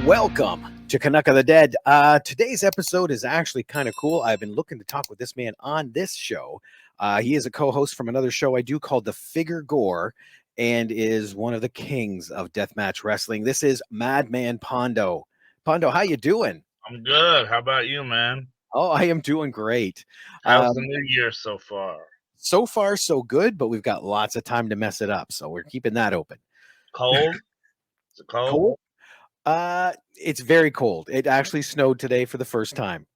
Welcome to Canuck of the Dead. Today's episode is actually kind of cool. I've been looking to talk with this man on this show. He is a co-host from another show I do called The Figure Gore and is one of the kings of deathmatch wrestling. This is Mad Man Pondo. Pondo, how you doing? I'm good. How about you, man? Oh, I am doing great. How's the new year so far? So far, so good, but we've got lots of time to mess it up, so we're keeping that open. Cold? Is it cold? Cool. It's very cold. It actually snowed today for the first time.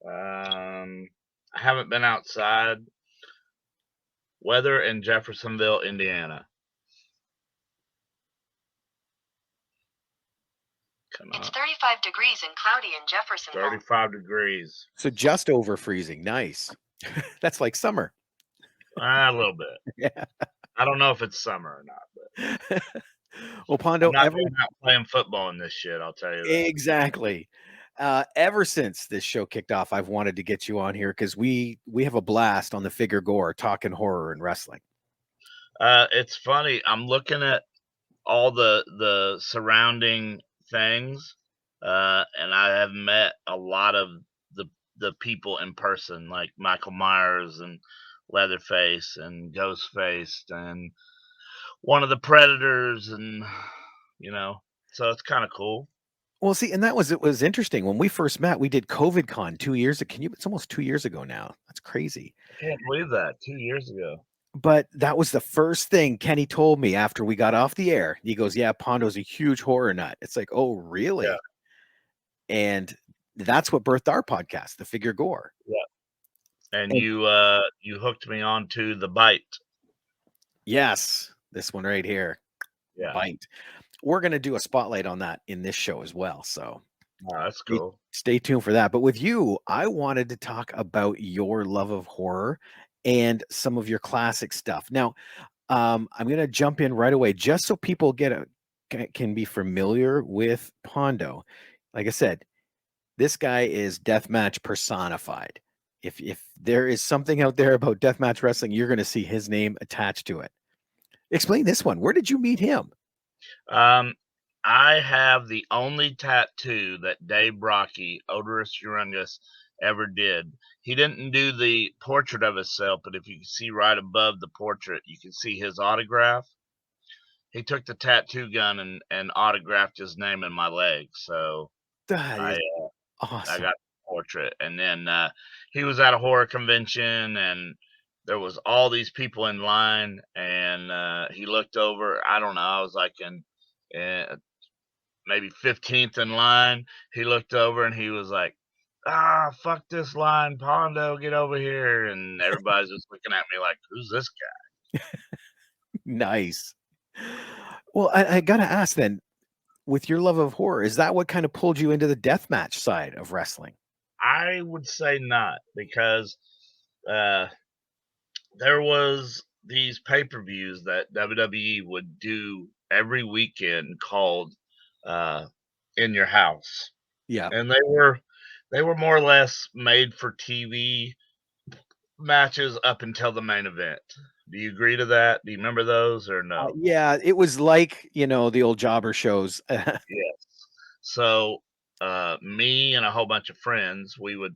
I haven't been outside. Weather in Jeffersonville, Indiana. It's 35 degrees and cloudy in Jeffersonville. 35 degrees. So just over freezing. Nice. That's like summer. A little bit. Yeah. I don't know if it's summer or not. But Well, Pondo, I'm not going out playing football in this shit, I'll tell you that. Exactly. Ever since this show kicked off, I've wanted to get you on here because we have a blast on the Figure Gore talking horror and wrestling. It's funny. I'm looking at all the surrounding things, and I have met a lot of the people in person, like Michael Myers and Leatherface and Ghostface and one of the Predators, and so it's kind of cool. Well, see, and it was interesting when we first met. We did COVID Con 2 years ago. It's almost 2 years ago now. That's crazy. I can't believe that 2 years ago. But that was the first thing Kenny told me after we got off the air. He goes, "Yeah, Pondo's a huge horror nut." It's like, "Oh, really?" Yeah. And that's what birthed our podcast, The Figure Gore. Yeah. And you hooked me on to The Bite. Yes, this one right here. Yeah. Bite. We're going to do a spotlight on that in this show as well. So that's cool. Stay tuned for that. But with you, I wanted to talk about your love of horror and some of your classic stuff. Now, I'm going to jump in right away just so people can be familiar with Pondo. Like I said, this guy is deathmatch personified. If there is something out there about deathmatch wrestling, you're going to see his name attached to it. Explain this one. Where did you meet him? I have the only tattoo that Dave Brocky, Odorous Urungus, ever did. He didn't do the portrait of himself, but if you can see right above the portrait, you can see his autograph. He took the tattoo gun and autographed his name in my leg. So That is awesome. I got the portrait. And then he was at a horror convention, and there was all these people in line, and he looked over. I don't know. I was like in maybe 15th in line. He looked over and he was like, fuck this line, Pondo, get over here. And everybody's just looking at me like, who's this guy? Nice. Well, I gotta ask then, with your love of horror, is that what kind of pulled you into the deathmatch side of wrestling? I would say not, because there was these pay-per-views that WWE would do every weekend called In Your House. Yeah. And they were more or less made for TV matches up until the main event. Do you agree to that? Do you remember those or no? Yeah, it was like, the old jobber shows. Yes. So me and a whole bunch of friends, we would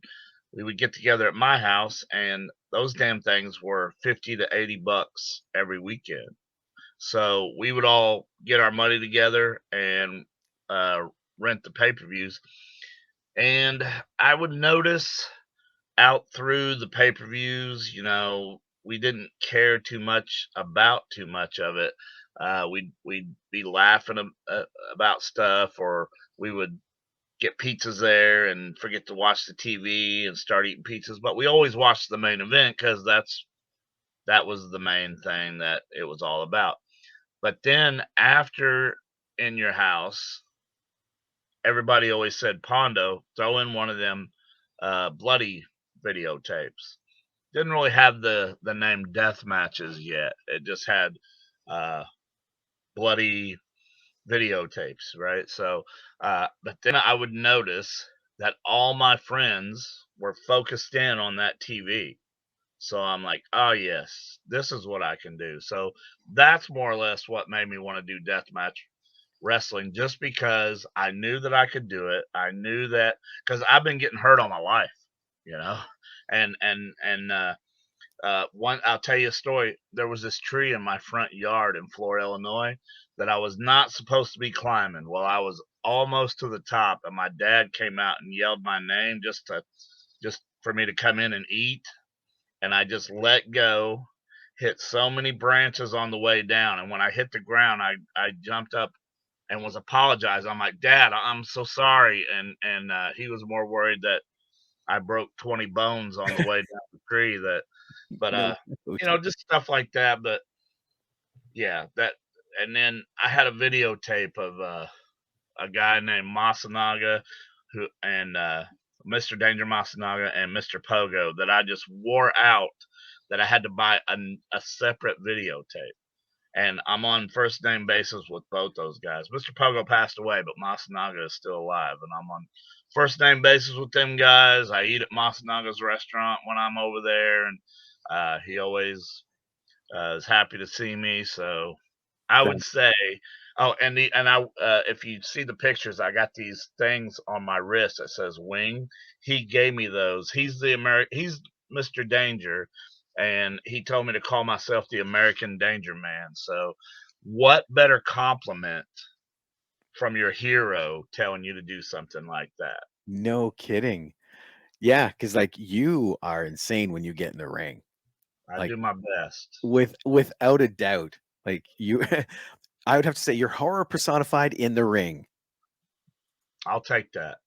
get together at my house, and those damn things were 50 to 80 bucks every weekend. So we would all get our money together and rent the pay-per-views. And I would notice out through the pay-per-views, we didn't care too much about too much of it. We'd be laughing about stuff, or we would get pizzas there and forget to watch the TV and start eating pizzas. But we always watched the main event because that was the main thing that it was all about. But then after In Your House, everybody always said, Pondo, throw in one of them bloody videotapes. Didn't really have the name death matches yet. It just had bloody videotapes, right? So, but then I would notice that all my friends were focused in on that TV. So I'm like, oh yes, this is what I can do. So that's more or less what made me want to do deathmatch wrestling just because I knew that I could do it. I knew that because I've been getting hurt all my life, you know, and one, I'll tell you a story. There was this tree in my front yard in Florida, Illinois, that I was not supposed to be climbing. Well, I was almost to the top, and my dad came out and yelled my name just for me to come in and eat, and I just let go, hit so many branches on the way down, and when I hit the ground, I jumped up and was apologizing. I'm like, Dad, I'm so sorry, and he was more worried that I broke 20 bones on the way down the tree. But No. just stuff like that. But yeah, that, and then I had a videotape of a guy named Masanaga who and Mr. Danger Masanaga and Mr. Pogo that I just wore out, that I had to buy a separate videotape. And I'm on first name basis with both those guys. Mr. Pogo passed away, but Masanaga is still alive, and I'm on first name basis with them guys. I eat at Masanaga's restaurant when I'm over there, and he always is happy to see me. So I would That- say, oh, and I, if you see the pictures, I got these things on my wrist that says Wing. He gave me those. He's Mr. Danger, and he told me to call myself the American Danger Man. So, what better compliment from your hero telling you to do something like that? no kidding. Yeah, because like you are insane when you get in the ring. I Like do my best. without a doubt. Like you I would have to say you're horror personified in the ring. I'll take that.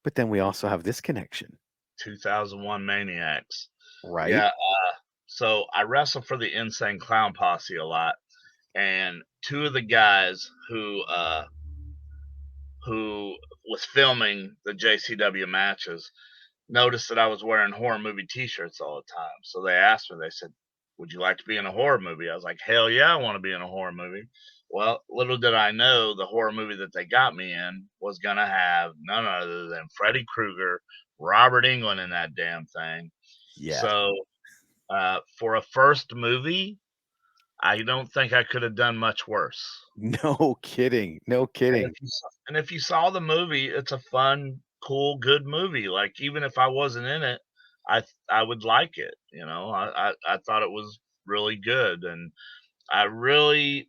But then we also have this connection, 2001 Maniacs. right? Yeah. So I wrestle for the Insane Clown Posse a lot, and two of the guys who was filming the JCW matches noticed that I was wearing horror movie T-shirts all the time. So they asked me. They said, "Would you like to be in a horror movie?" I was like, "Hell yeah, I want to be in a horror movie." Well, little did I know the horror movie that they got me in was gonna have none other than Freddy Krueger, Robert Englund in that damn thing. Yeah. So for a first movie, I don't think I could have done much worse. No kidding. No And kidding. if you saw the movie, it's a fun, cool, good movie. Like even if I wasn't in it, I would like it. I thought it was really good, and I really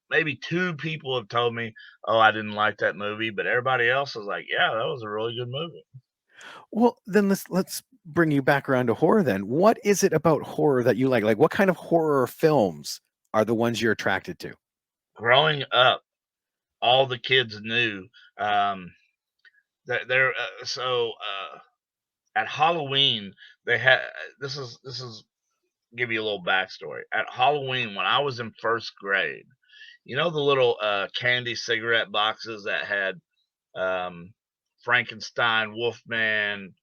maybe two people have told me, "Oh, I didn't like that movie," but everybody else was like, "Yeah, that was a really good movie." Well, then let's bring you back around to horror then. What is it about horror that you like? Like what kind of horror films are the ones you're attracted to? Growing up, all the kids knew that they're at Halloween they had this is give you a little backstory. At Halloween, when I was in first grade, you know the little candy cigarette boxes that had um, Frankenstein, Wolfman,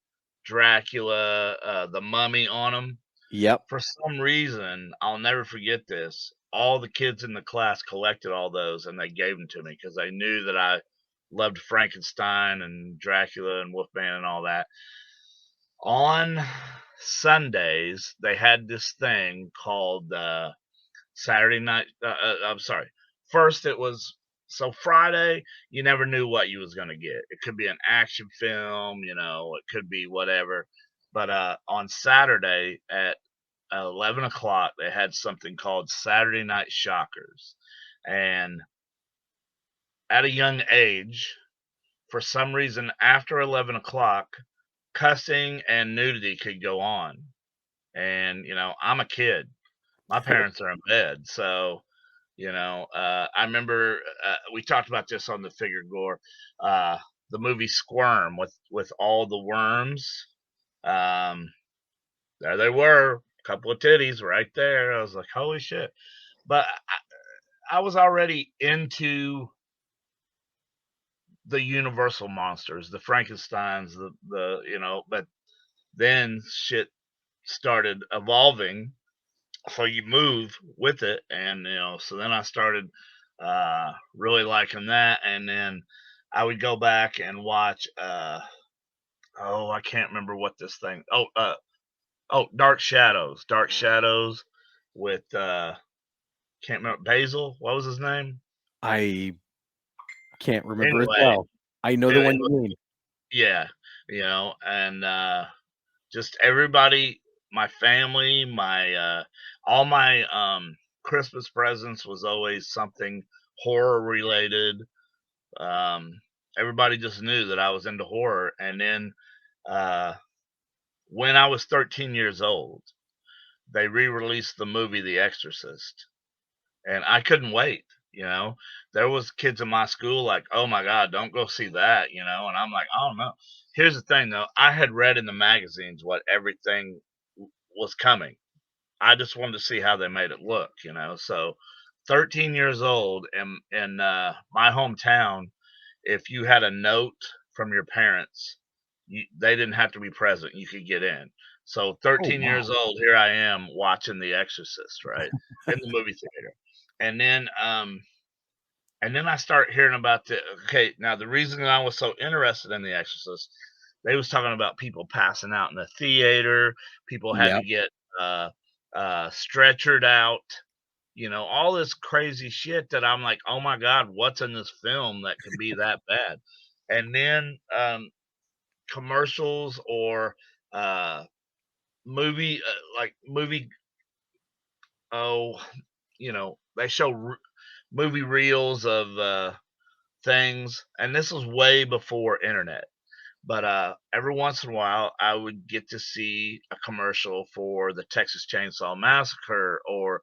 Dracula, the Mummy on them. Yep. For some reason, I'll never forget this. All the kids in the class collected all those and they gave them to me because they knew that I loved Frankenstein and Dracula and Wolfman and all that. On Sundays, they had this thing called Saturday night. I'm sorry. First, it was so Friday. You never knew what you was gonna get. It could be an action film, it could be whatever. But on Saturday at 11 o'clock, they had something called Saturday Night Shockers, and at a young age, for some reason, after 11 o'clock, cussing and nudity could go on. And I'm a kid. My parents are in bed, so I remember we talked about this on the Figure Gore, uh, the movie Squirm with all the worms. Um, there they were, a couple of titties right there. I was like, holy shit! But I was already into the Universal monsters, the Frankenstein's, but then shit started evolving, so you move with it, and so then I started really liking that, and then I would go back and watch oh, I can't remember what this thing, Dark Shadows with can't remember, Basil, what was his name? I can't remember as Anyway, well. I know it, the it one you was, mean. yeah, and just everybody, my family, my all my Christmas presents was always something horror related. Um, Everybody just knew that I was into horror, and then uh, when I was 13 years old, they re-released the movie The Exorcist, and I couldn't wait. There was kids in my school like, "Oh my God, don't go see that," and I'm like, "Oh no." Here's the thing, though. I had read in the magazines what everything was coming. I just wanted to see how they made it look. So, 13 years old in my hometown, if you had a note from your parents, they didn't have to be present. You could get in. So, Oh, 13 years wow. old, here I am watching The Exorcist, right, in the movie theater, and then I start hearing about the okay. Now, the reason I was so interested in The Exorcist, they was talking about people passing out in the theater, people had to Yep. get uh, stretchered out, all this crazy shit that I'm like, oh my god, what's in this film that could be that bad? And then commercials or uh, movie, oh, they show movie reels of things, and this was way before internet. But every once in a while, I would get to see a commercial for the Texas Chainsaw Massacre, or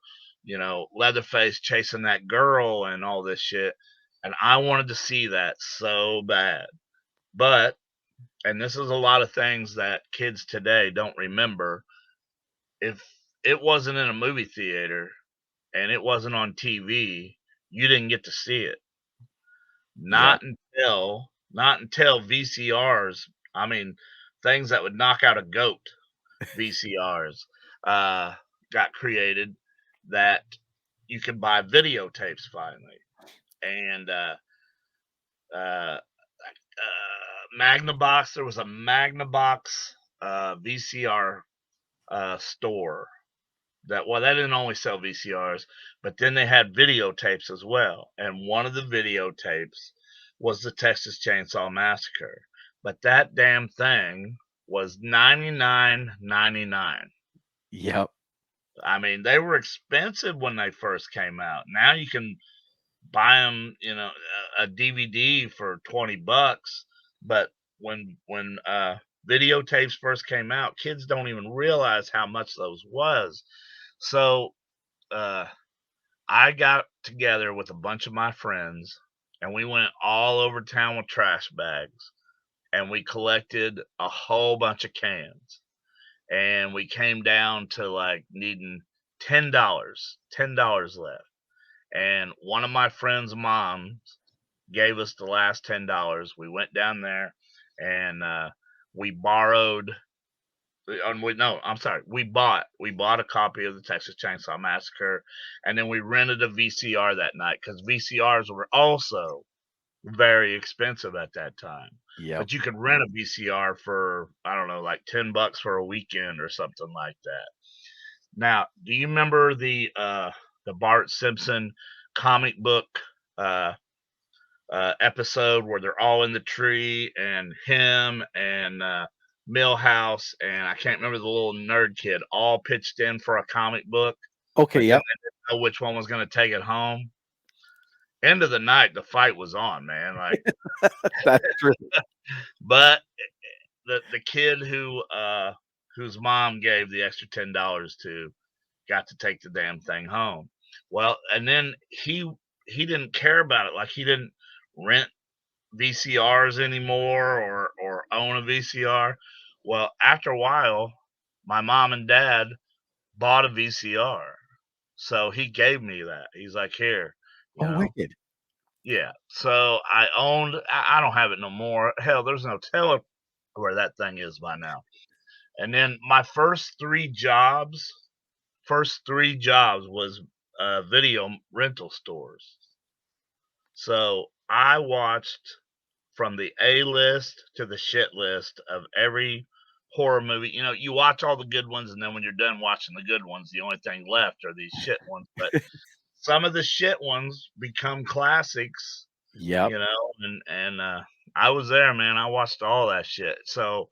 Leatherface chasing that girl and all this shit, and I wanted to see that so bad. But and this is a lot of things that kids today don't remember. If it wasn't in a movie theater and it wasn't on TV, you didn't get to see it. Yep. Not until VCRs, I mean, things that would knock out a goat, VCRs, uh, got created, that you could buy videotapes finally. And uh, Magnavox, there was a Magnavox VCR store well, they didn't only sell VCRs, but then they had videotapes as well. And one of the videotapes was the Texas Chainsaw Massacre. But that damn thing was 99.99. Yep. I mean, they were expensive when they first came out. Now you can buy them, a DVD for 20 bucks, but when videotapes first came out, kids don't even realize how much those was. So, uh I got together with a bunch of my friends, and we went all over town with trash bags, and we collected a whole bunch of cans, and we came down to like needing $10 left. And one of my friends' moms gave us the last $10. We went down there, and we borrowed no, I'm sorry. We bought a copy of the Texas Chainsaw Massacre, and then we rented a VCR that night because VCRs were also very expensive at that time. Yep. But you could rent a VCR for, I don't know, like $10 for a weekend or something like that. Now, do you remember the Bart Simpson comic book uh, episode where they're all in the tree, and him and Millhouse, and I can't remember the little nerd kid, all pitched in for a comic book, Okay. but then Yep. they didn't know which one was going to take it home. End of the night, the fight was on, man. Like, That's true. but the kid whose mom gave the extra $10 to got to take the damn thing home. Well, and then he didn't care about it. Like, he didn't rent VCRs anymore, or own a VCR. Well, after a while, my mom and dad bought a VCR. So he gave me that. He's like, "Here, you Oh, know." wicked. Yeah. So I don't have it no more. Hell, there's no telling where that thing is by now. And then my first three jobs was video rental stores. So I watched from the A list to the shit list of every horror movie. You watch all the good ones, and then when you're done watching the good ones, the only thing left are these shit ones. But some of the shit ones become classics, Yep. and I was there, man. I watched all that shit. So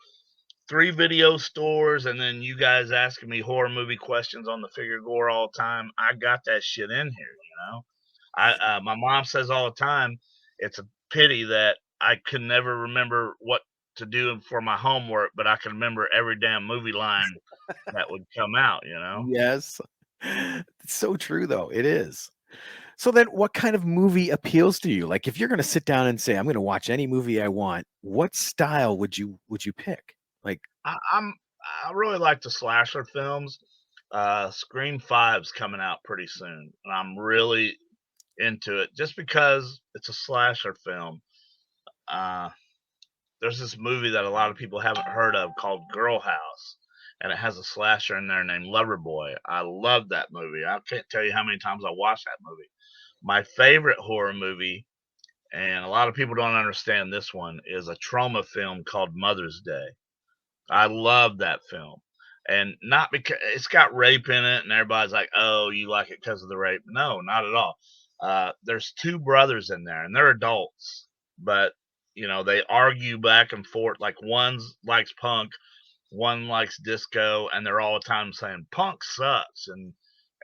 3 video stores, and then you guys asking me horror movie questions on the Figure Gore all the time. I got that shit in here. My mom says all the time, it's a pity that I can never remember what to do for my homework, but I can remember every damn movie line that would come out. Yes. It's so true though. It is. So then what kind of movie appeals to you? Like if you're going to sit down and say I'm going to watch any movie I want, what style would you pick? Like I, I'm I really like the slasher films. Scream Five's coming out pretty soon, and I'm really into it just because it's a slasher film. Uh, there's this movie that a lot of people haven't heard of called Girl House, and it has a slasher in there named Loverboy. I love that movie. I can't tell you how many times I watched that movie. My favorite horror movie, and a lot of people don't understand this one, is a trauma film called Mother's Day. I love that film. And not because it's got rape in it, and everybody's like, "Oh, you like it because of the rape?" No, not at all. There's two brothers in there, and they're adults, but they argue back and forth. Like one likes punk, one likes disco, and they're all the time saying punk sucks, and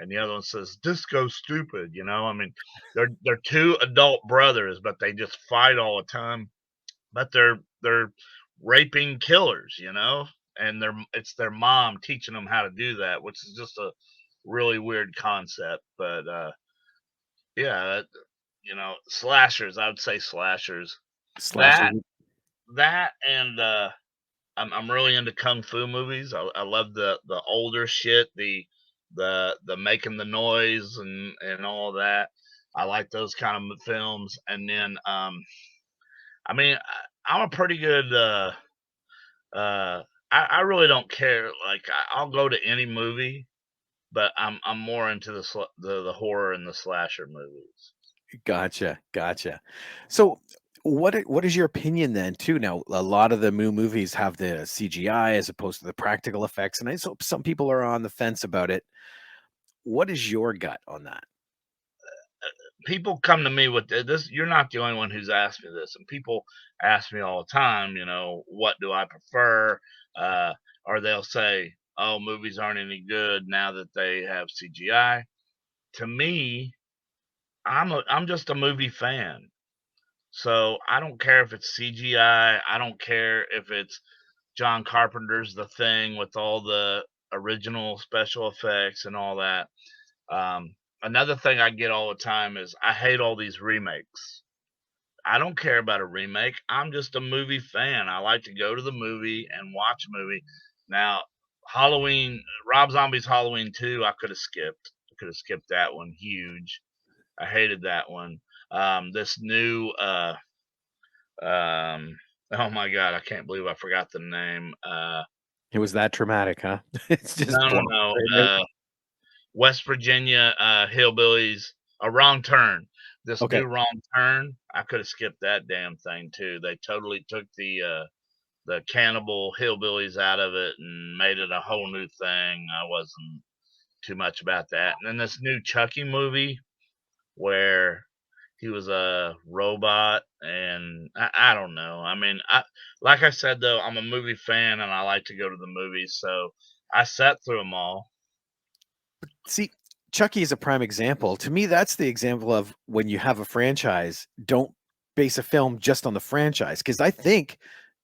the other one says disco's stupid. I mean, they're two adult brothers, but they just fight all the time, but they're raping killers, and it's their mom teaching them how to do that, which is just a really weird concept. But yeah, slashers. I would say slashers. slasher. That that and I'm really into kung fu movies. I love the older shit, the making the noise and all that. I like those kind of films. And then I mean, I'm a pretty good Uh, I really don't care. Like I'll go to any movie, but I'm more into the horror and the slasher movies. Gotcha, gotcha. So, what is your opinion then too? Now, a lot of the movies have the CGI as opposed to the practical effects, and I so some people are on the fence about it. What is your gut on that? People come to me with this. You're not the only one who's asked me this, and people ask me all the time. What do I prefer? Uh, or they'll say, "Oh, movies aren't any good now that they have CGI." To me, I'm just a movie fan. So I don't care if it's CGI. I don't care if it's John Carpenter's The Thing with all the original special effects and all that. Another thing I get all the time is I hate all these remakes. I don't care about a remake. I'm just a movie fan. I like to go to the movie and watch a movie. Now, Halloween, Rob Zombie's Halloween 2, I could have skipped. I could have skipped that one. Huge. I hated that one. This new um, oh my god, I can't believe I forgot the name. It was that traumatic, huh? It's just No, no, blown no. right out. West Virginia hillbillies. A Wrong Turn. This Okay. new Wrong Turn. I could have skipped that damn thing too. They totally took the cannibal hillbillies out of it and made it a whole new thing. I wasn't too much about that. And then this new Chucky movie where he was a robot, and I don't know. I mean, like I said though, I'm a movie fan and I like to go to the movies, so I sat through them all. See, Chucky is a prime example. To me, that's the example of when you have a franchise, don't base a film just on the franchise. Because I think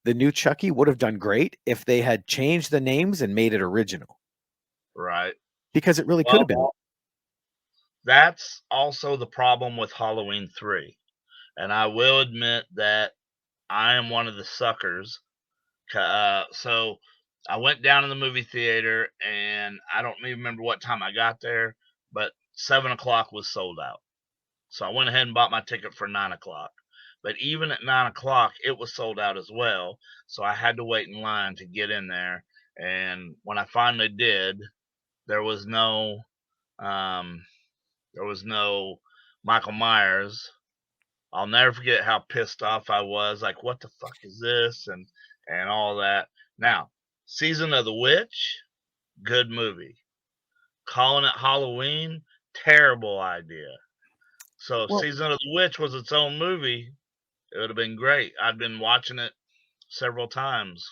the new Chucky would have done great if they had changed the names and made it original. Right. Because it really could have Well, been. that's also the problem with Halloween 3. And I will admit that I am one of the suckers. So I went down to the movie theater, and I don't even remember what time I got there, but 7 o'clock was sold out. So I went ahead and bought my ticket for 9 o'clock. But even at 9 o'clock, it was sold out as well. So I had to wait in line to get in there. And when I finally did, there was no um, there was no Michael Myers. I'll never forget how pissed off I was. Like, what the fuck is this? And all that. Now, Season of the Witch, good movie. Calling it Halloween, terrible idea. So if Well, Season of the Witch was its own movie, it would have been great. I'd been watching it several times.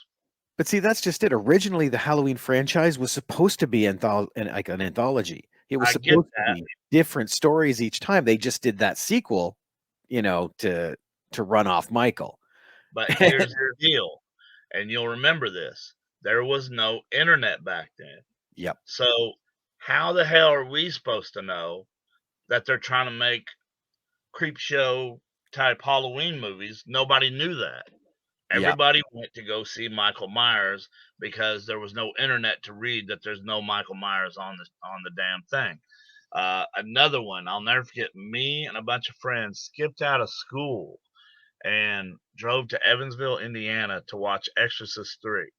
but see, that's just it. Originally, the Halloween franchise was supposed to be like an anthology. It was I get supposed to that, be different stories each time. They just did that sequel, to run off Michael. but here's your deal, and you'll remember this. There was no internet back then. Yep. So how the hell are we supposed to know that they're trying to make creep show type Halloween movies? Nobody knew that. Yep. Everybody went to go see Michael Myers because there was no internet to read that there's no Michael Myers on the damn thing. Another one, I'll never forget. Me and a bunch of friends skipped out of school and drove to Evansville, Indiana, to watch Exorcist 3.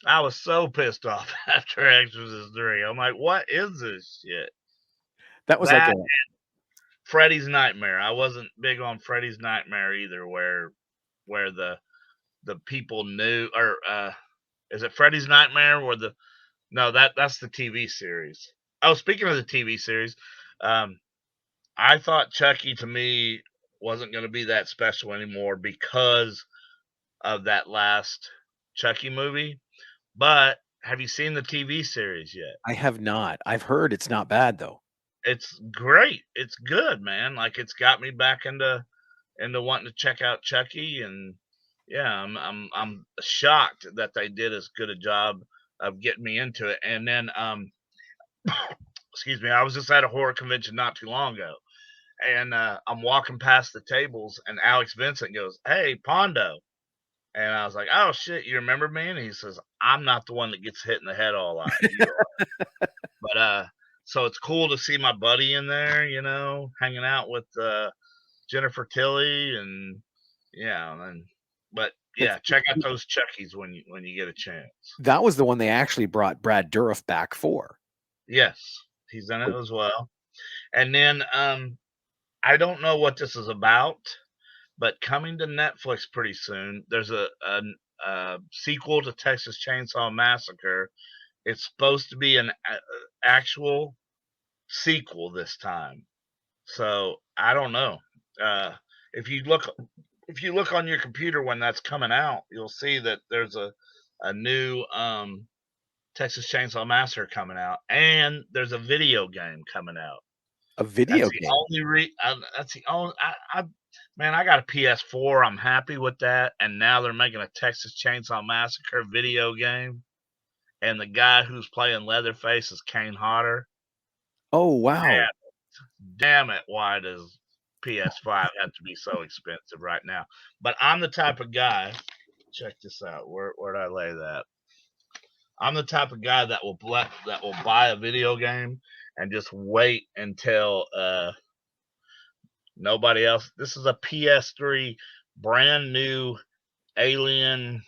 I was so pissed off after Exorcist 3. I'm like, what is this shit? That was like That a Freddy's Nightmare. I wasn't big on Freddy's Nightmare either, where the people knew, or is it Freddy's Nightmare where the no, that's the TV series. Oh, speaking of the TV series, um, I thought Chucky to me wasn't going to be that special anymore because of that last Chucky movie. But have you seen the TV series yet? I have not. I've heard it's not bad though. It's great. It's good, man. Like it's got me back into wanting to check out Chucky, and yeah, I'm shocked that they did as good a job of getting me into it. And then excuse me, I was just at a horror convention not too long ago, and I'm walking past the tables, and Alex Vincent goes, "Hey, Pondo," and I was like, "Oh shit, you remember me?" And he says, "I'm not the one that gets hit in the head all lot. You are." But so it's cool to see my buddy in there, hanging out with Jennifer Tilly, and yeah, and but But yeah, check out those Chuckies when you get a chance. that was the one they actually brought Brad Dourif back for. Yes, he's in it as well. And then I don't know what this is about, but coming to Netflix pretty soon, there's a sequel to Texas Chainsaw Massacre. It's supposed to be an actual sequel this time. So I don't know. Uh, if you look on your computer when that's coming out, you'll see that there's a new Texas Chainsaw Massacre coming out, and there's a video game coming out. A That's video the game. only that's the only man. I got a PS4. I'm happy with that, and now they're making a Texas Chainsaw Massacre video game, and the guy who's playing Leatherface is Kane Hodder. Oh wow. Damn it, why does PS5 have to be so expensive right now? But I'm the type of guy. Check this out. Where did I lay that? I'm the type of guy that will buy a video game and just wait until nobody else. This is a PS3 brand new Alien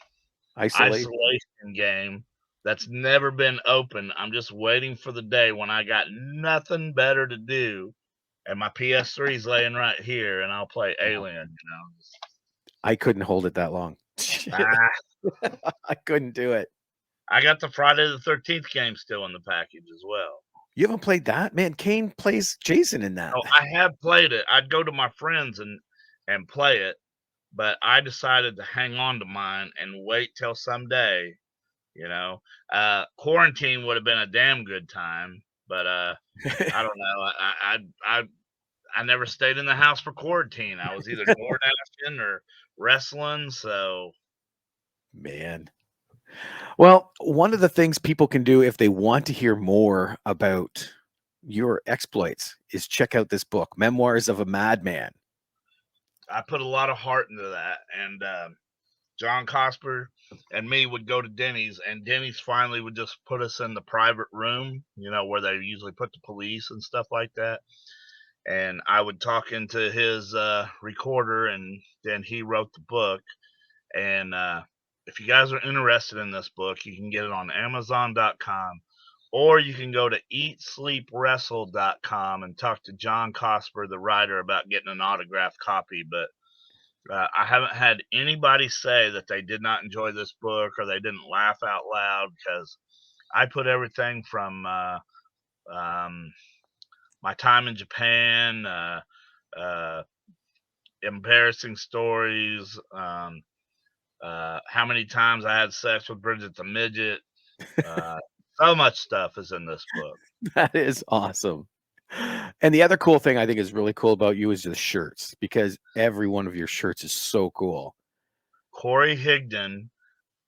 Isolate. Isolation game that's never been open. I'm just waiting for the day when I got nothing better to do, and my PS3 is laying right here, and I'll play Wow. Alien. I couldn't hold it that long. Ah, I couldn't do it. I got the Friday the 13th game still in the package as well. You haven't played that? Man, Kane plays Jason in that. Oh, I have played it. I'd go to my friends and play it, but I decided to hang on to mine and wait till someday. You know, quarantine would have been a damn good time, but I don't know. I never stayed in the house for quarantine. I was either door dashing or wrestling. So Man. Well, one of the things people can do if they want to hear more about your exploits is check out this book, Memoirs of a Madman. I put a lot of heart into that, and John Cosper and me would go to Denny's, and Denny's finally would just put us in the private room, where they usually put the police and stuff like that. And I would talk into his recorder, and then he wrote the book. And if you guys are interested in this book, you can get it on Amazon.com, or you can go to eatsleepwrestle.com and talk to John Cosper, the writer, about getting an autographed copy. But I haven't had anybody say that they did not enjoy this book or they didn't laugh out loud, because I put everything from um, my time in Japan, embarrassing stories, how many times I had sex with Bridget the midget. So much stuff is in this book. That is awesome. And the other cool thing I think is really cool about you is the shirts, because every one of your shirts is so cool. Corey Higdon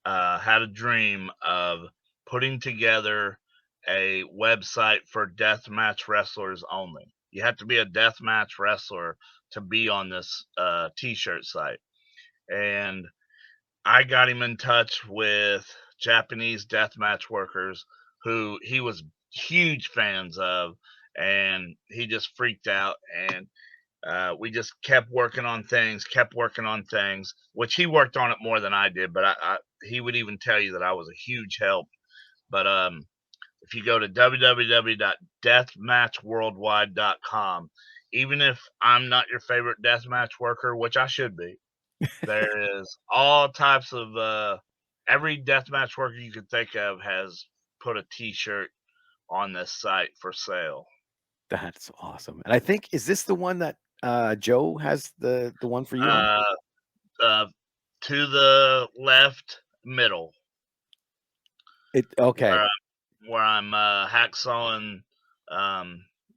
had a dream of putting together a website for deathmatch wrestlers only. You have to be a deathmatch wrestler to be on this t-shirt site. And I got him in touch with Japanese deathmatch workers who he was huge fans of, and he just freaked out. And we just kept working on things, which he worked on it more than I did. But he would even tell you that I was a huge help. But if you go to www.deathmatchworldwide.com, even if I'm not your favorite deathmatch worker, which I should be, there is all types of every deathmatch worker you could think of has put a T-shirt on this site for sale. That's awesome. And I think, is this the one that Joe has the one for you on? Uh, to the left middle, Okay, where I'm hacksawing that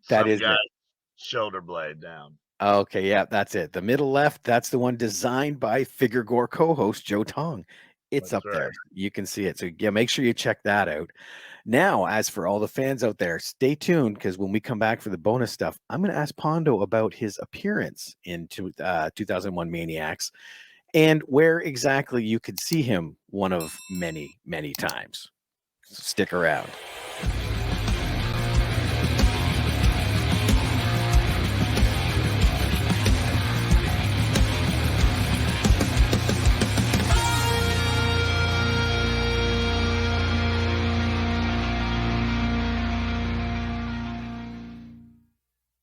some is guy's it. shoulder blade down. Okay, yeah, that's it. The middle left, that's the one designed by Figure Gore co-host Joe Tong. It's That's up right. there. You can see it. So yeah, make sure you check that out. Now, as for all the fans out there, stay tuned, because when we come back for the bonus stuff, I'm going to ask Pondo about his appearance in 2001 Maniacs and where exactly you could see him one of many, many times. So stick around.